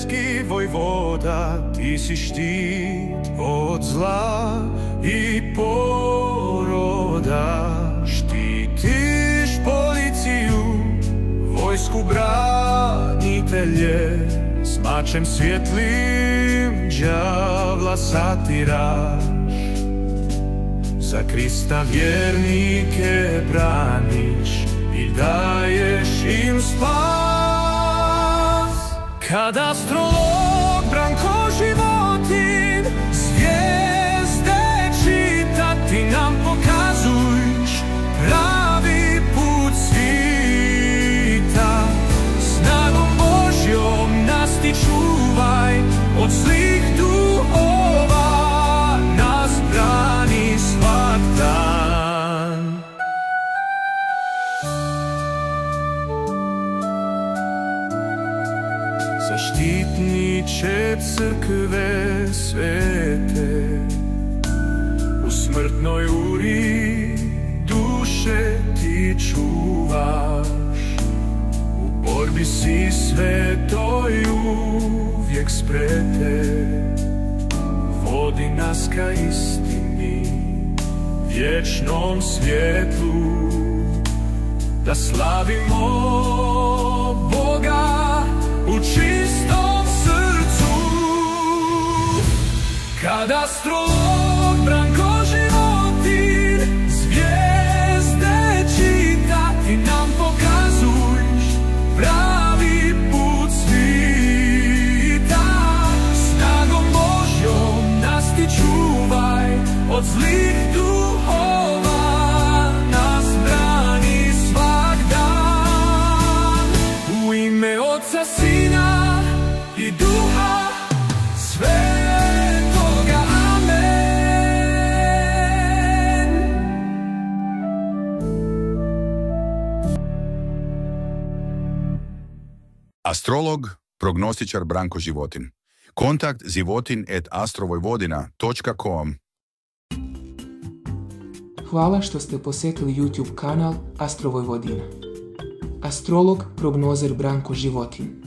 nebeski vojvoda, ti si štit od zla i poroda. Štitiš policiju, vojsku, branitelje, s mačem svjetlim đavla satiraš. Za Krista vjernike braniš i daješ im spas. Kad astrolog Branko Životin zvijezde čita, ti nam pokazuješ pravi put svita. Snagom Božjom nas ti čuvaj od zlih duhova, nas brani svak dan. Zaštitniče crkve svete, u smrtnoj uri duše ti čuvaš. U borbi si svetoj uvijek sprete, vodi nas ka istini, vječnom svjetlu, da slavimo Boga u čistom srcu. Kad astrolog Branko Životin zvijezde čita, ti nam pokazuješ pravi put svita. Snagom Božjom nas ti čuvaj od zlih duhova, nas brani svak dan. U ime Otca, Sina i Duha Svetoga. Amen. Astrolog, prognostičar Branko Životin. Kontakt životin@astrovojvodina.com. Hvala što ste posjetili YouTube kanal Astro Vojvodina. Astrolog, prognozer Branko Životin.